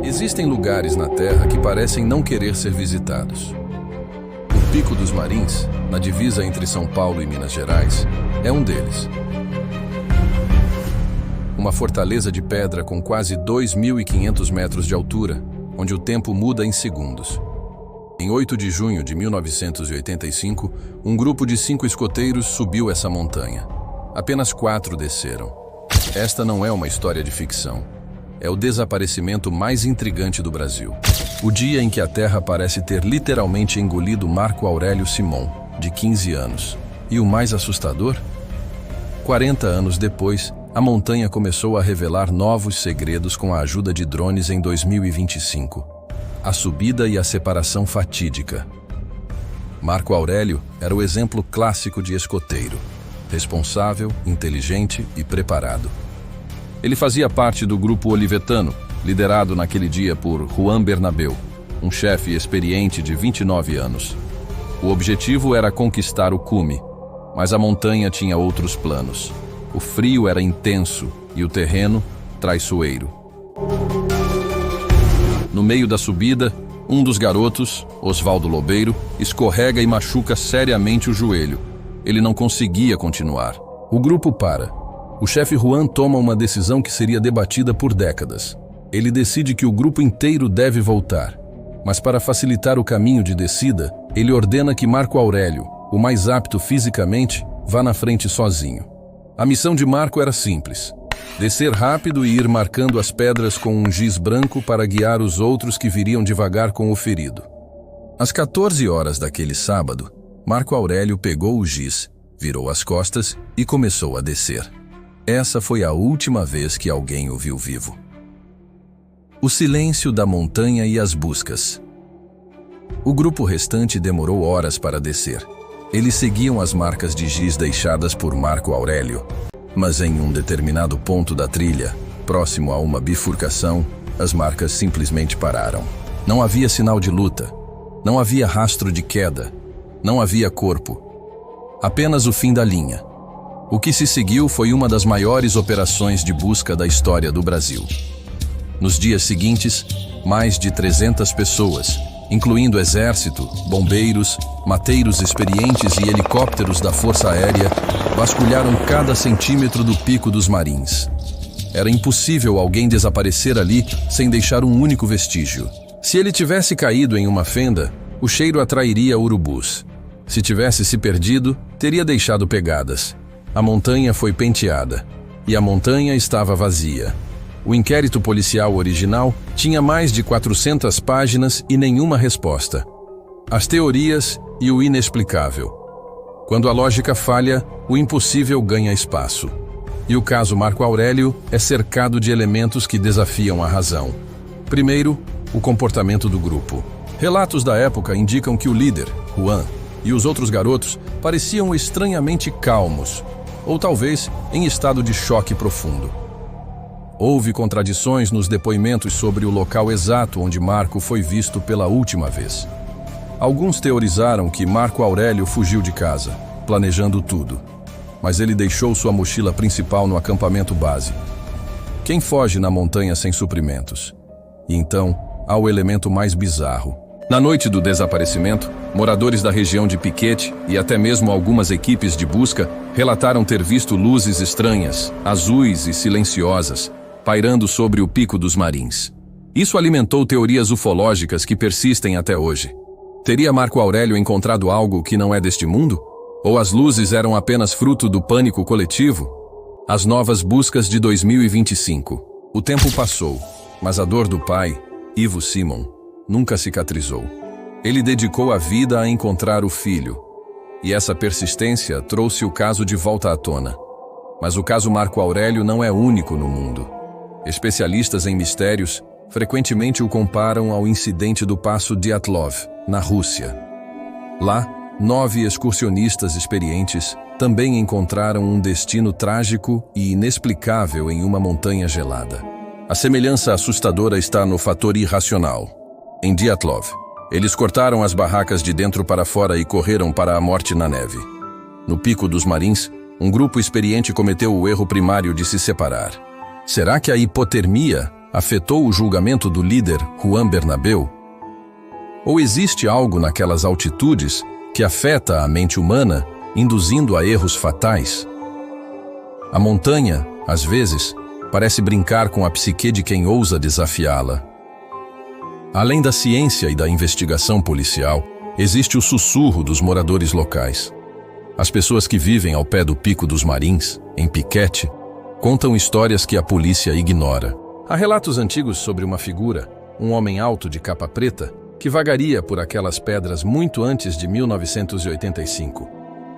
Existem lugares na Terra que parecem não querer ser visitados. O Pico dos Marins, na divisa entre São Paulo e Minas Gerais, é um deles. Uma fortaleza de pedra com quase 2.500 metros de altura, onde o tempo muda em segundos. Em 8 de junho de 1985, um grupo de 5 escoteiros subiu essa montanha. Apenas 4 desceram. Esta não é uma história de ficção. É o desaparecimento mais intrigante do Brasil. O dia em que a Terra parece ter literalmente engolido Marco Aurélio Simon, de 15 anos. E o mais assustador? 40 anos depois, a montanha começou a revelar novos segredos com a ajuda de drones em 2025. A subida e a separação fatídica. Marco Aurélio era o exemplo clássico de escoteiro. Responsável, inteligente e preparado. Ele fazia parte do grupo olivetano, liderado naquele dia por Juan Bernabeu, um chefe experiente de 29 anos. O objetivo era conquistar o cume, mas a montanha tinha outros planos. O frio era intenso e o terreno traiçoeiro. No meio da subida, um dos garotos, Osvaldo Lobeiro, escorrega e machuca seriamente o joelho. Ele não conseguia continuar. O grupo para. O chefe Juan toma uma decisão que seria debatida por décadas. Ele decide que o grupo inteiro deve voltar. Mas para facilitar o caminho de descida, ele ordena que Marco Aurélio, o mais apto fisicamente, vá na frente sozinho. A missão de Marco era simples: descer rápido e ir marcando as pedras com um giz branco para guiar os outros que viriam devagar com o ferido. Às 14 horas daquele sábado, Marco Aurélio pegou o giz, virou as costas e começou a descer. Essa foi a última vez que alguém o viu vivo. O silêncio da montanha e as buscas. O grupo restante demorou horas para descer. Eles seguiam as marcas de giz deixadas por Marco Aurélio, mas em um determinado ponto da trilha, próximo a uma bifurcação, as marcas simplesmente pararam. Não havia sinal de luta, não havia rastro de queda, não havia corpo. Apenas o fim da linha. O que se seguiu foi uma das maiores operações de busca da história do Brasil. Nos dias seguintes, mais de 300 pessoas, incluindo exército, bombeiros, mateiros experientes e helicópteros da Força Aérea, vasculharam cada centímetro do Pico dos Marins. Era impossível alguém desaparecer ali sem deixar um único vestígio. Se ele tivesse caído em uma fenda, o cheiro atrairia urubus. Se tivesse se perdido, teria deixado pegadas. A montanha foi penteada, e a montanha estava vazia. O inquérito policial original tinha mais de 400 páginas e nenhuma resposta. As teorias e o inexplicável. Quando a lógica falha, o impossível ganha espaço. E o caso Marco Aurélio é cercado de elementos que desafiam a razão. Primeiro, o comportamento do grupo. Relatos da época indicam que o líder, Juan, e os outros garotos pareciam estranhamente calmos, ou talvez em estado de choque profundo. Houve contradições nos depoimentos sobre o local exato onde Marco foi visto pela última vez. Alguns teorizaram que Marco Aurélio fugiu de casa, planejando tudo, mas ele deixou sua mochila principal no acampamento base. Quem foge na montanha sem suprimentos? E então, há o elemento mais bizarro. Na noite do desaparecimento, moradores da região de Piquete e até mesmo algumas equipes de busca relataram ter visto luzes estranhas, azuis e silenciosas, pairando sobre o Pico dos Marins. Isso alimentou teorias ufológicas que persistem até hoje. Teria Marco Aurélio encontrado algo que não é deste mundo? Ou as luzes eram apenas fruto do pânico coletivo? As novas buscas de 2025. O tempo passou, mas a dor do pai, Ivo Simon, nunca cicatrizou. Ele dedicou a vida a encontrar o filho, e essa persistência trouxe o caso de volta à tona. Mas o caso Marco Aurélio não é único no mundo. Especialistas em mistérios frequentemente o comparam ao incidente do Passo Dyatlov, na Rússia. Lá, 9 excursionistas experientes também encontraram um destino trágico e inexplicável em uma montanha gelada. A semelhança assustadora está no fator irracional. Em Dyatlov, eles cortaram as barracas de dentro para fora e correram para a morte na neve. No Pico dos Marins, um grupo experiente cometeu o erro primário de se separar. Será que a hipotermia afetou o julgamento do líder Juan Bernabéu? Ou existe algo naquelas altitudes que afeta a mente humana, induzindo a erros fatais? A montanha, às vezes, parece brincar com a psique de quem ousa desafiá-la. Além da ciência e da investigação policial, existe o sussurro dos moradores locais. As pessoas que vivem ao pé do Pico dos Marins, em Piquete, contam histórias que a polícia ignora. Há relatos antigos sobre uma figura, um homem alto de capa preta, que vagaria por aquelas pedras muito antes de 1985.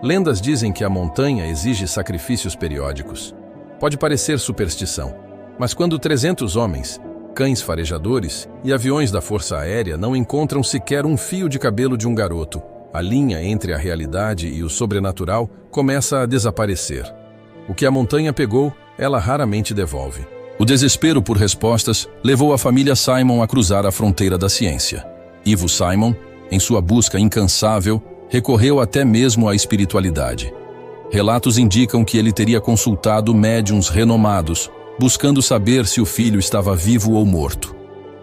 Lendas dizem que a montanha exige sacrifícios periódicos. Pode parecer superstição, mas quando 300 homens, cães farejadores e aviões da Força Aérea não encontram sequer um fio de cabelo de um garoto, a linha entre a realidade e o sobrenatural começa a desaparecer. O que a montanha pegou, ela raramente devolve. O desespero por respostas levou a família Simon a cruzar a fronteira da ciência. Ivo Simon, em sua busca incansável, recorreu até mesmo à espiritualidade. Relatos indicam que ele teria consultado médiuns renomados, buscando saber se o filho estava vivo ou morto.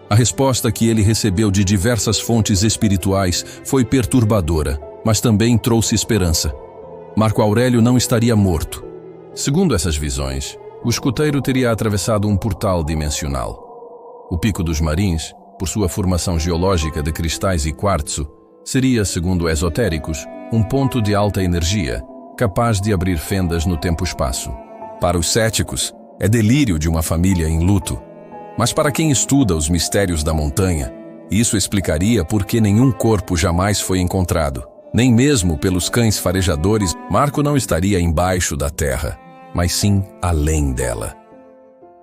A resposta que ele recebeu de diversas fontes espirituais foi perturbadora, mas também trouxe esperança. Marco Aurélio não estaria morto. Segundo essas visões, o escoteiro teria atravessado um portal dimensional. O Pico dos Marins, por sua formação geológica de cristais e quartzo, seria, segundo esotéricos, um ponto de alta energia, capaz de abrir fendas no tempo-espaço. Para os céticos, é delírio de uma família em luto. Mas para quem estuda os mistérios da montanha, isso explicaria por que nenhum corpo jamais foi encontrado. Nem mesmo pelos cães farejadores, Marco não estaria embaixo da terra, mas sim além dela.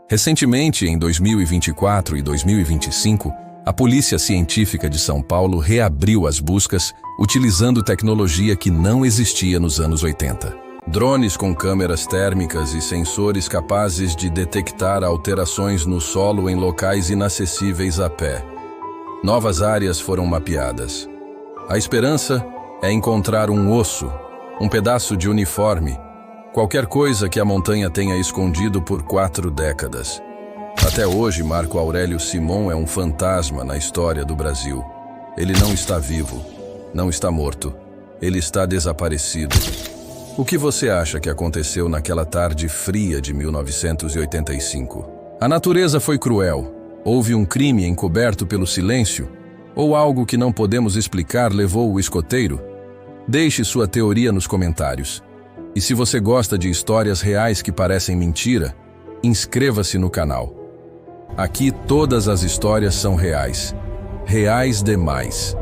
Recentemente, em 2024 e 2025, a Polícia Científica de São Paulo reabriu as buscas utilizando tecnologia que não existia nos anos 80. Drones com câmeras térmicas e sensores capazes de detectar alterações no solo em locais inacessíveis a pé. Novas áreas foram mapeadas. A esperança é encontrar um osso, um pedaço de uniforme, qualquer coisa que a montanha tenha escondido por 4 décadas. Até hoje, Marco Aurélio Simon é um fantasma na história do Brasil. Ele não está vivo, não está morto, ele está desaparecido. O que você acha que aconteceu naquela tarde fria de 1985? A natureza foi cruel? Houve um crime encoberto pelo silêncio? Ou algo que não podemos explicar levou o escoteiro? Deixe sua teoria nos comentários. E se você gosta de histórias reais que parecem mentira, inscreva-se no canal. Aqui todas as histórias são reais. Reais demais.